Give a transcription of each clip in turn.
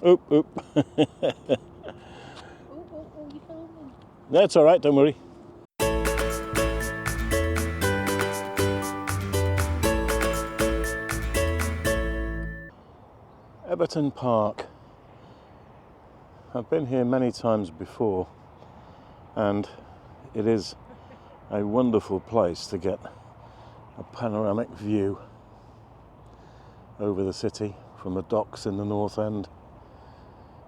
Oop, oop. Oh, you filming? That's all right, don't worry. Everton Park. I've been here many times before, and it is a wonderful place to get a panoramic view over the city from the docks in the north end,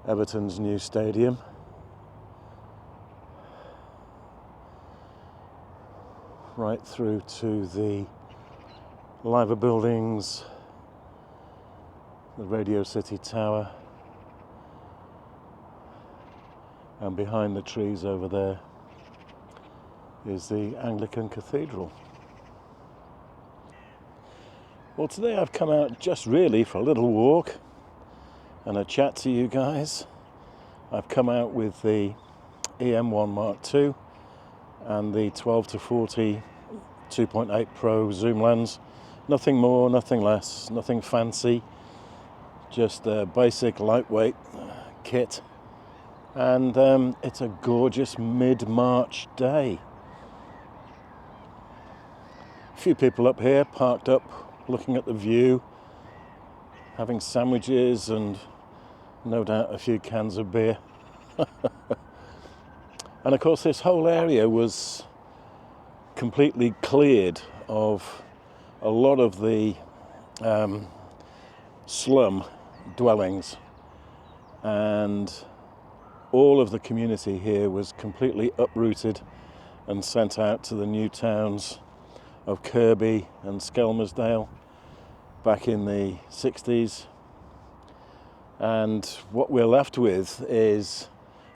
Everton's new stadium, right through to the Liver buildings, the Radio City Tower, and behind the trees over there is the Anglican Cathedral. Well, today I've come out just really for a little walk and a chat to you guys. I've come out with the EM1 Mark II and the 12-40 2.8 Pro zoom lens. Nothing more, nothing less, nothing fancy, just a basic lightweight kit. And it's a gorgeous mid-March day. A few people up here parked up looking at the view, having sandwiches and no doubt a few cans of beer. And of course this whole area was completely cleared of a lot of the slum dwellings, and all of the community here was completely uprooted and sent out to the new towns of Kirkby and Skelmersdale back in the 60s. And what we're left with is,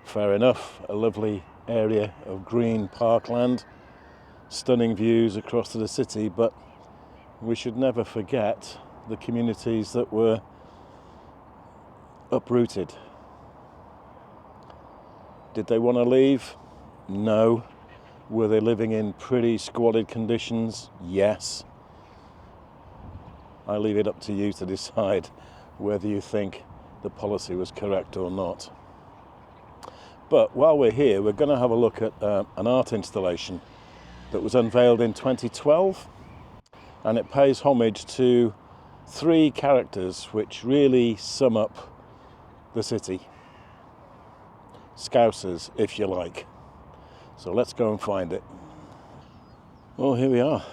fair enough, a lovely area of green parkland, stunning views across to the city, but we should never forget the communities that were uprooted. Did they want to leave? No. Were they living in pretty squalid conditions? Yes. I leave it up to you to decide whether you think the policy was correct or not. But while we're here, we're going to have a look at an art installation that was unveiled in 2012, and it pays homage to three characters which really sum up the city. Scousers, if you like. So let's go and find it. Well, here we are.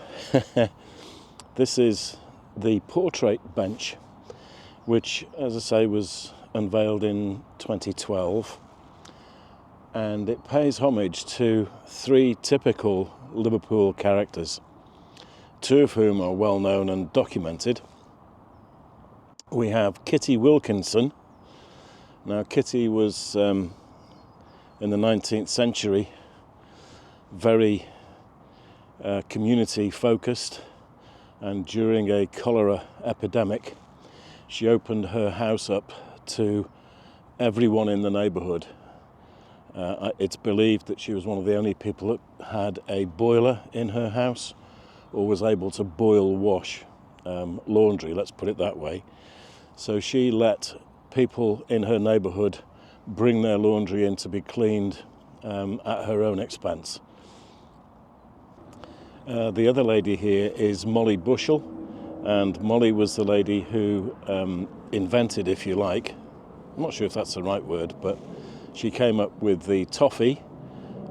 This is the portrait bench, which, as I say, was unveiled in 2012. And it pays homage to three typical Liverpool characters, two of whom are well known and documented. We have Kitty Wilkinson. Now, Kitty was, in the 19th century, very community focused, and during a cholera epidemic she opened her house up to everyone in the neighbourhood. It's believed that she was one of the only people that had a boiler in her house or was able to boil wash laundry, let's put it that way. So she let people in her neighbourhood bring their laundry in to be cleaned at her own expense. The other lady here is Molly Bushell, and Molly was the lady who invented, if you like, I'm not sure if that's the right word, but she came up with the toffee,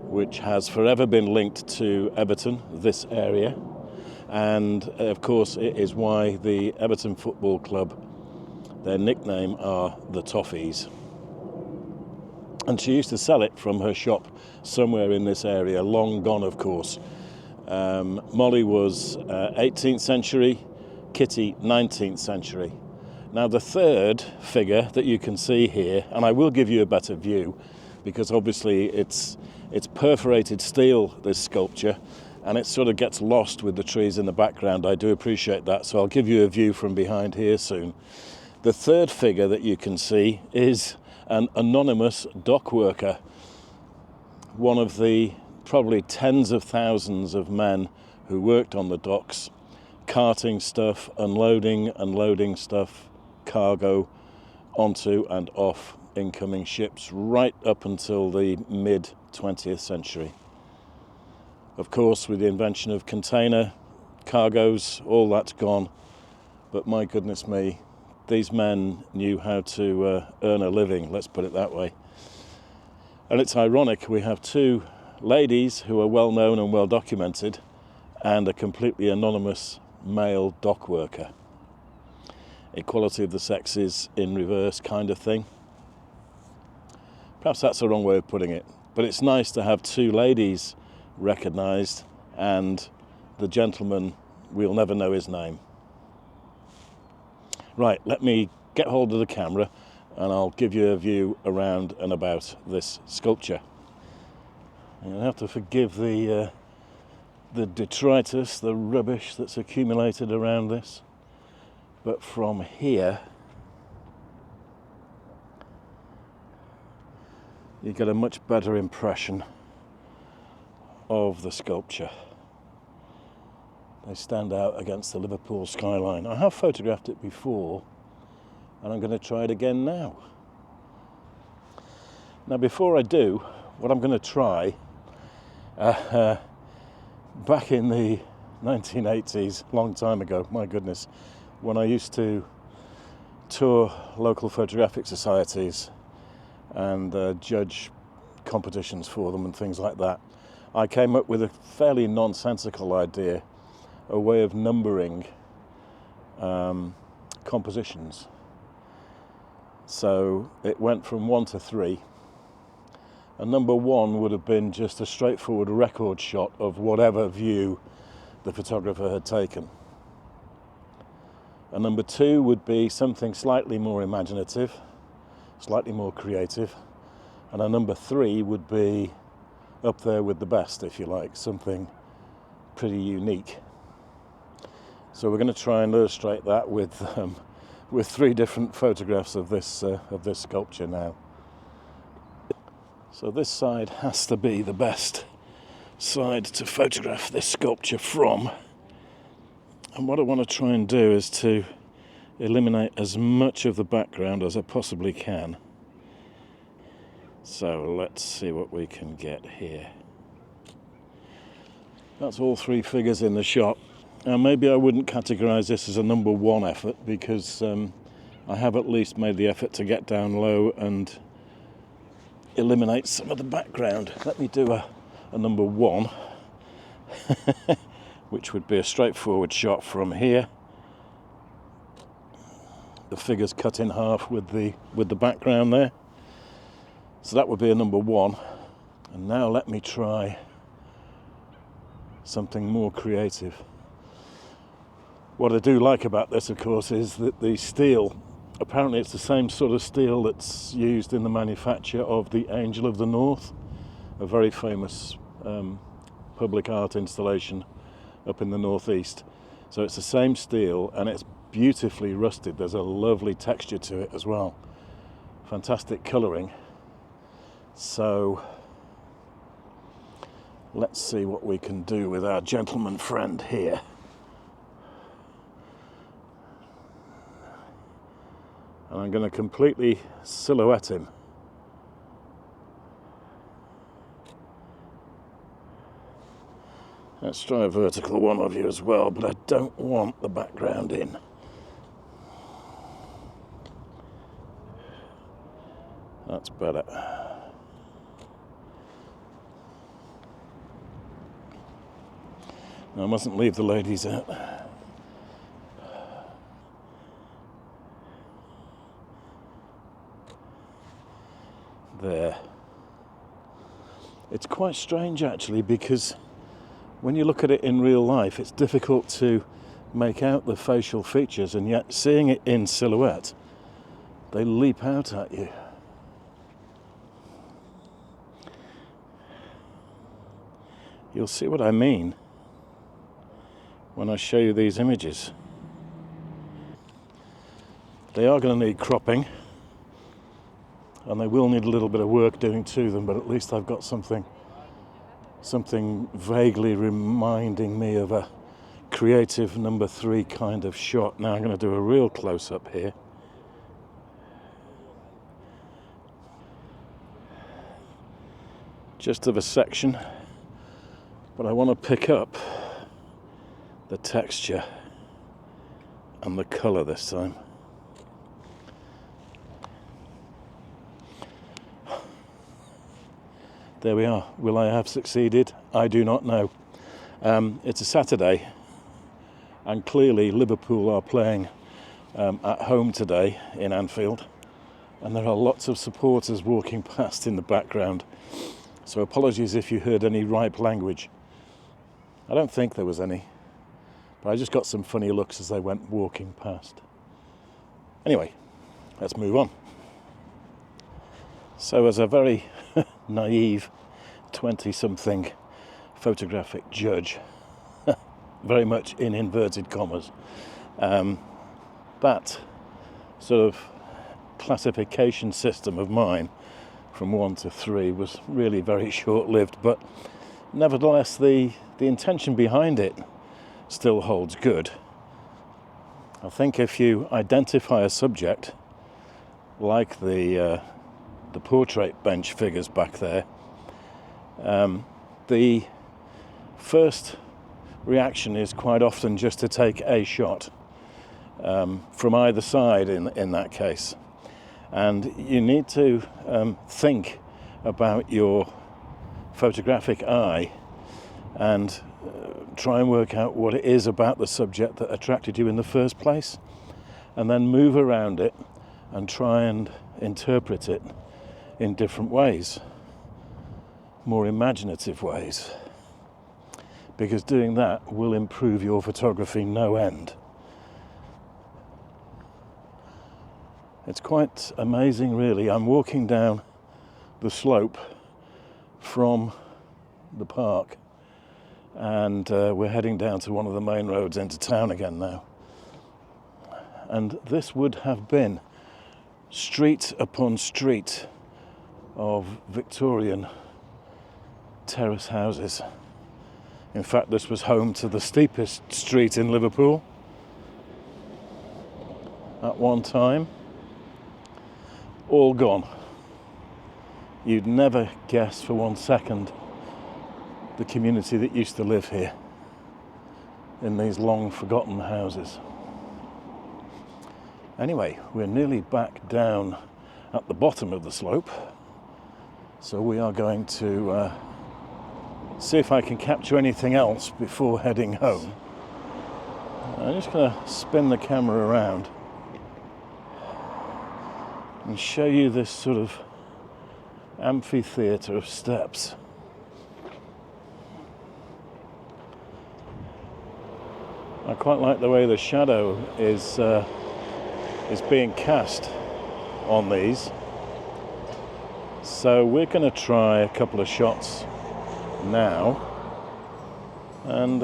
which has forever been linked to Everton, this area, and of course it is why the Everton Football Club, their nickname are the Toffees. And she used to sell it from her shop somewhere in this area, long gone of course. Molly was 18th century, Kitty 19th century. Now the third figure that you can see here, and I will give you a better view because obviously it's perforated steel, this sculpture, and it sort of gets lost with the trees in the background. I do appreciate that, so I'll give you a view from behind here soon. The third figure that you can see is an anonymous dock worker, one of the probably tens of thousands of men who worked on the docks, carting stuff, unloading stuff, cargo, onto and off incoming ships right up until the mid-20th century. Of course, with the invention of container cargoes, all that's gone. But my goodness me, these men knew how to earn a living, let's put it that way. And it's ironic, we have two ladies who are well known and well documented, and a completely anonymous male dock worker. Equality of the sexes in reverse kind of thing. Perhaps that's the wrong way of putting it, but it's nice to have two ladies recognised, and the gentleman, we'll never know his name. Right, let me get hold of the camera and I'll give you a view around and about this sculpture. You'll have to forgive the detritus, the rubbish that's accumulated around this, but from here you get a much better impression of the sculpture. They stand out against the Liverpool skyline. I have photographed it before, and I'm going to try it again now. Now, before I do, what I'm going to try, back in the 1980s, long time ago, my goodness, when I used to tour local photographic societies and judge competitions for them and things like that, I came up with a fairly nonsensical idea, a way of numbering compositions. So it went from 1 to 3, and number 1 would have been just a straightforward record shot of whatever view the photographer had taken. And number 2 would be something slightly more imaginative, slightly more creative, and a number 3 would be up there with the best, if you like, something pretty unique. So we're going to try and illustrate that with 3 different photographs of this sculpture now. So this side has to be the best side to photograph this sculpture from. And what I want to try and do is to eliminate as much of the background as I possibly can. So let's see what we can get here. That's all 3 figures in the shot. Now maybe I wouldn't categorise this as a number 1 effort, because I have at least made the effort to get down low and eliminate some of the background. Let me do a number 1, which would be a straightforward shot from here. The figures cut in half with the background there. So that would be a number 1. And now let me try something more creative. What I do like about this, of course, is that the steel, apparently it's the same sort of steel that's used in the manufacture of the Angel of the North, a very famous public art installation up in the northeast. So it's the same steel, and it's beautifully rusted. There's a lovely texture to it as well. Fantastic colouring. So let's see what we can do with our gentleman friend here. And I'm going to completely silhouette him. Let's try a vertical one of you as well, but I don't want the background in. That's better. I mustn't leave the ladies out. There. It's quite strange actually, because when you look at it in real life, it's difficult to make out the facial features, and yet seeing it in silhouette, they leap out at you. You'll see what I mean when I show you these images. They are going to need cropping, and they will need a little bit of work doing to them, but at least I've got something vaguely reminding me of a creative number 3 kind of shot. Now I'm going to do a real close-up here. just of a section, but I want to pick up the texture and the colour this time. There we are. Will I have succeeded? I do not know. It's a Saturday, and clearly Liverpool are playing at home today in Anfield, and there are lots of supporters walking past in the background. So apologies if you heard any ripe language. I don't think there was any, but I just got some funny looks as they went walking past. Anyway, let's move on. So as a very naive 20-something photographic judge, very much in inverted commas, that sort of classification system of mine from 1 to 3 was really very short-lived, but nevertheless the intention behind it still holds good. I think if you identify a subject like the portrait bench figures back there, the first reaction is quite often just to take a shot from either side in that case. And you need to think about your photographic eye and try and work out what it is about the subject that attracted you in the first place, and then move around it and try and interpret it in different ways, more imaginative ways, because doing that will improve your photography no end. It's quite amazing, really. I'm walking down the slope from the park, and we're heading down to one of the main roads into town again now. And this would have been street upon street of Victorian terrace houses. In fact, this was home to the steepest street in Liverpool at one time. All gone. You'd never guess for 1 second the community that used to live here in these long forgotten houses. Anyway, we're nearly back down at the bottom of the slope, so we are going to see if I can capture anything else before heading home. I'm just going to spin the camera around and show you this sort of amphitheatre of steps. I quite like the way the shadow is being cast on these. So we're going to try a couple of shots now and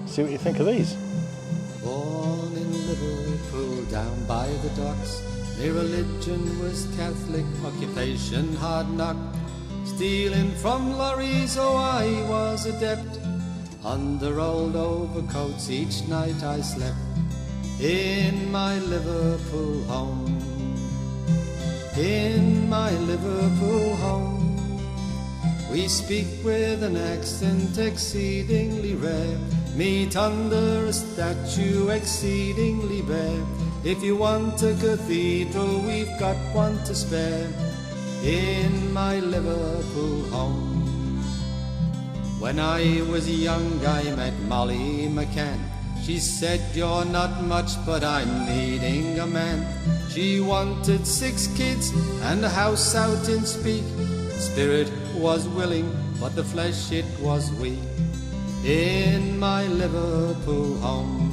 see what you think of these. Born in Liverpool, down by the docks, my religion was Catholic, occupation hard knock. Stealing from lorries, oh I was adept. Under old overcoats each night I slept. In my Liverpool home, in my Liverpool home, we speak with an accent exceedingly rare. Meet under a statue exceedingly bare. If you want a cathedral, we've got one to spare. In my Liverpool home. When I was young I met Molly McCann. She said, you're not much, but I'm needing a man. She wanted 6 kids and a house out in Speke. Spirit was willing, but the flesh it was weak. In my Liverpool home,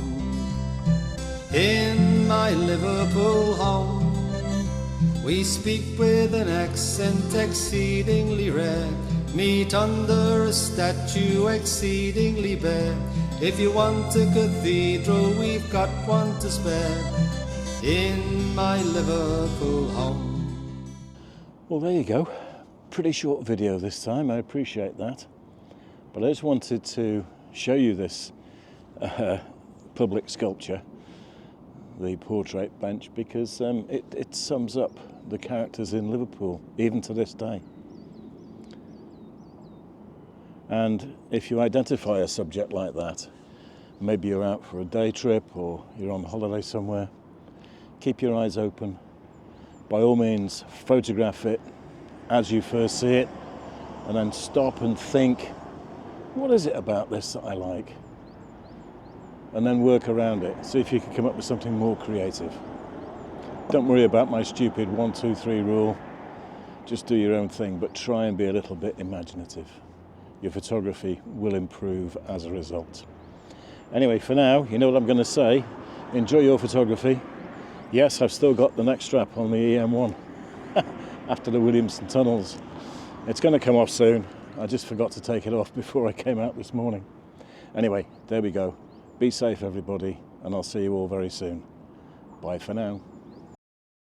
in my Liverpool home, we speak with an accent exceedingly rare. Meet under a statue exceedingly bare. If you want a cathedral, we've got one to spare. In my Liverpool home. Well, there you go. Pretty short video this time, I appreciate that. But I just wanted to show you this public sculpture, the portrait bench, because it sums up the characters in Liverpool, even to this day. And if you identify a subject like that, maybe you're out for a day trip or you're on holiday somewhere, keep your eyes open. By all means, photograph it as you first see it, and then stop and think, what is it about this that I like? And then work around it. See if you can come up with something more creative. Don't worry about my stupid 1, 2, 3 rule. Just do your own thing, but try and be a little bit imaginative. Your photography will improve as a result. Anyway, for now, you know what I'm going to say. Enjoy your photography. Yes, I've still got the neck strap on the EM1 after the Williamson tunnels. It's going to come off soon. I just forgot to take it off before I came out this morning. Anyway, there we go. Be safe, everybody, and I'll see you all very soon. Bye for now.